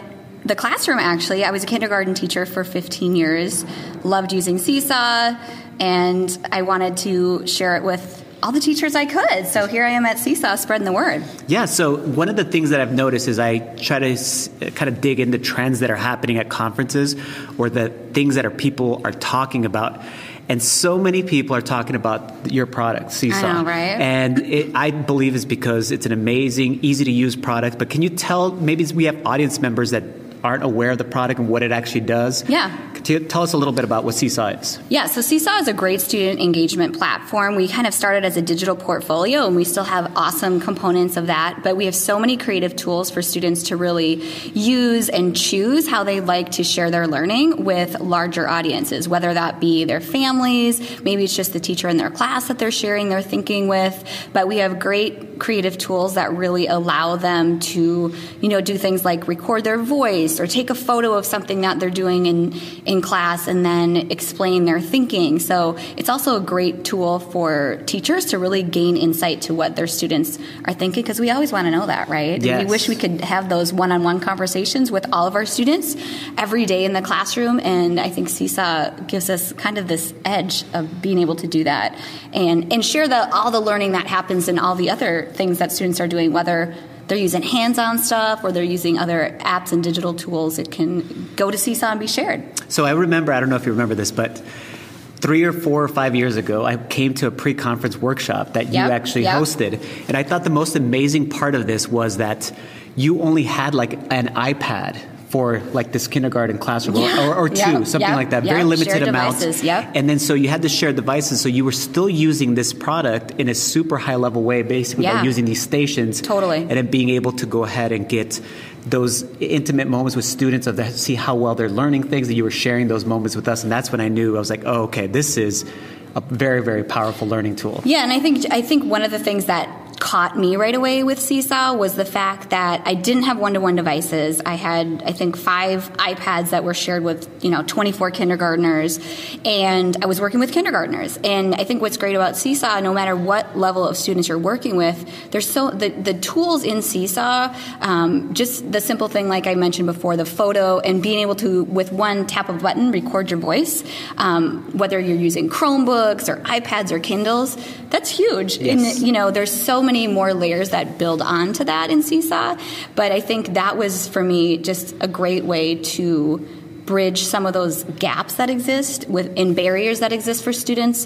S6: the classroom, actually. I was a kindergarten teacher for 15 years, loved using Seesaw, and I wanted to share it with all the teachers I could. So here I am at Seesaw spreading the word.
S1: Yeah, so one of the things that I've noticed is I try to kind of dig into trends that are happening at conferences or the things that people are talking about. And so many people are talking about your product, Seesaw.
S6: I know, right?
S1: And I believe it's because it's an amazing, easy-to-use product. But can you tell, maybe we have audience members that aren't aware of the product and what it actually does.
S6: Yeah.
S1: Tell us a little bit about what Seesaw is.
S6: Yeah, so Seesaw is a great student engagement platform. We kind of started as a digital portfolio, and we still have awesome components of that, but we have so many creative tools for students to really use and choose how they like to share their learning with larger audiences, whether that be their families, maybe it's just the teacher in their class that they're sharing their thinking with, but we have great creative tools that really allow them to, do things like record their voice or take a photo of something that they're doing in class and then explain their thinking. So it's also a great tool for teachers to really gain insight to what their students are thinking, because we always want to know that, right?
S1: Yes.
S6: We wish we could have those one-on-one conversations with all of our students every day in the classroom, and I think Seesaw gives us kind of this edge of being able to do that and share all the learning that happens and all the other things that students are doing, whether they're using hands-on stuff or they're using other apps and digital tools. It can go to Seesaw and be shared.
S1: So I remember, I don't know if you remember this, but 3 or 4 or 5 years ago, I came to a pre-conference workshop that you actually hosted. And I thought the most amazing part of this was that you only had like an iPad for like this kindergarten classroom or two, something like that, very limited
S6: shared
S1: amount.
S6: Devices,
S1: And then so you had to share devices, so you were still using this product in a super high level way, basically by using these stations.
S6: Totally.
S1: And then being able to go ahead and get those intimate moments with students see how well they're learning things, that you were sharing those moments with us. And that's when I knew, I was like, oh, okay, this is a very, very powerful learning tool.
S6: Yeah, and I think one of the things that caught me right away with Seesaw was the fact that I didn't have one-to-one devices. I had, I think, 5 iPads that were shared with, 24 kindergartners, and I was working with kindergartners. And I think what's great about Seesaw, no matter what level of students you're working with, there's the tools in Seesaw, just the simple thing like I mentioned before, the photo and being able to, with one tap of a button, record your voice, whether you're using Chromebooks or iPads or Kindles, that's huge.
S1: Yes.
S6: And, there's so many more layers that build onto that in Seesaw, but I think that was, for me, just a great way to bridge some of those gaps that exist in barriers that exist for students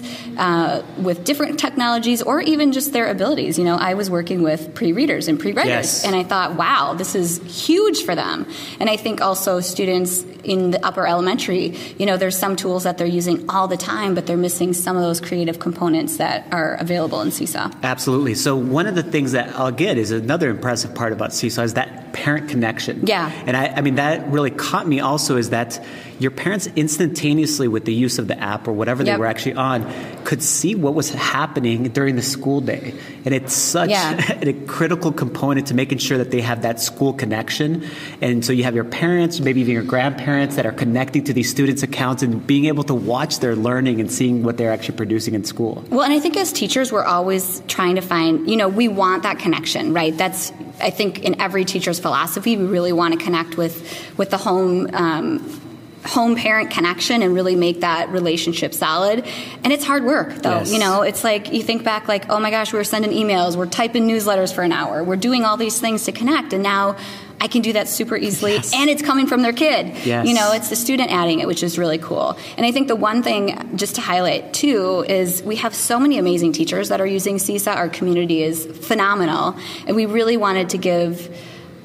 S6: with different technologies or even just their abilities. I was working with pre-readers and pre-writers, and I thought, wow, this is huge for them. And I think also students in the upper elementary, there's some tools that they're using all the time, but they're missing some of those creative components that are available in Seesaw.
S1: Absolutely. So one of the things that I'll get is another impressive part about Seesaw is that parent connection.
S6: Yeah.
S1: And I mean, that really caught me also, is that your parents instantaneously, with the use of the app or whatever they were actually on, could see what was happening during the school day. And it's such a critical component to making sure that they have that school connection. And so you have your parents, maybe even your grandparents, that are connecting to these students' accounts and being able to watch their learning and seeing what they're actually producing in school.
S6: Well, and I think as teachers, we're always trying to find, we want that connection, right? That's, I think, in every teacher's philosophy, we really want to connect with the home parent connection and really make that relationship solid. And it's hard work, though.
S1: Yes.
S6: It's like you think back like, oh my gosh, we're sending emails, we're typing newsletters for an hour, we're doing all these things to connect, and now I can do that super easily, and it's coming from their kid.
S1: Yes.
S6: It's the student adding it, which is really cool. And I think the one thing just to highlight too is we have so many amazing teachers that are using Seesaw. Our community is phenomenal, and we really wanted to give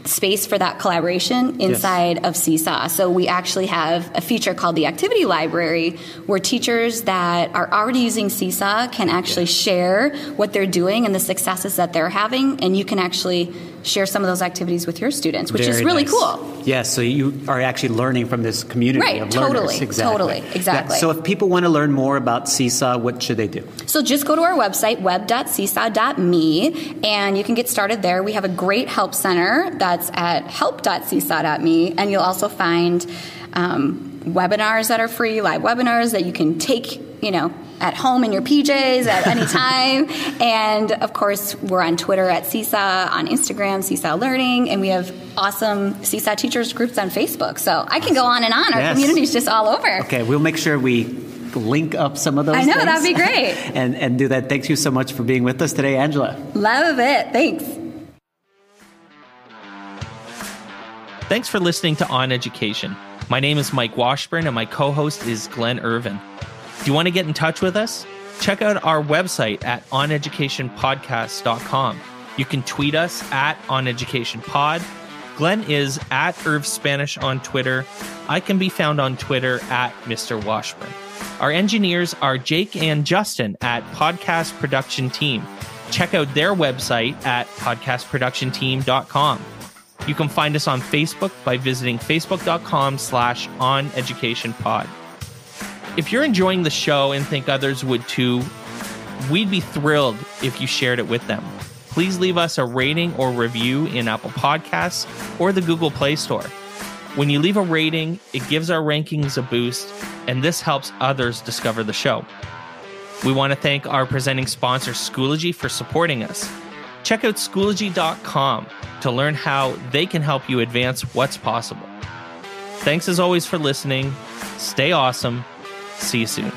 S6: space for that collaboration inside of Seesaw. So we actually have a feature called the Activity Library, where teachers that are already using Seesaw can actually share what they're doing and the successes that they're having, and you can actually share some of those activities with your students, which is really cool.
S3: Yes, so you are actually learning from this community of learners.
S6: Exactly.
S3: Yeah, so if people want to learn more about Seesaw, what should they do?
S6: So just go to our website, web.seesaw.me, and you can get started there. We have a great help center that's at help.seesaw.me, and you'll also find webinars that are free, live webinars that you can take, at home in your PJs at any time. And of course, we're on Twitter at Seesaw, on Instagram, Seesaw Learning, and we have awesome Seesaw teachers groups on Facebook. So I can go on and on. Our community's just all over.
S3: Okay, we'll make sure we link up some of those
S6: things. That'd be great.
S3: and do that. Thanks you so much for being with us today, Angela.
S6: Love it. Thanks.
S2: Thanks for listening to OnEducation. My name is Mike Washburn, and my co-host is Glen Irvin. Do you want to get in touch with us? Check out our website at oneducationpodcast.com. You can tweet us at oneducationpod. Glenn is at IrvSpanish on Twitter. I can be found on Twitter at Mr. Washburn. Our engineers are Jake and Justin at Podcast Production Team. Check out their website at podcastproductionteam.com. You can find us on Facebook by visiting facebook.com/oneducationpod. If you're enjoying the show and think others would too, we'd be thrilled if you shared it with them. Please leave us a rating or review in Apple Podcasts or the Google Play Store. When you leave a rating, it gives our rankings a boost, and this helps others discover the show. We want to thank our presenting sponsor, Schoology, for supporting us. Check out Schoology.com to learn how they can help you advance what's possible. Thanks as always for listening. Stay awesome. See you soon.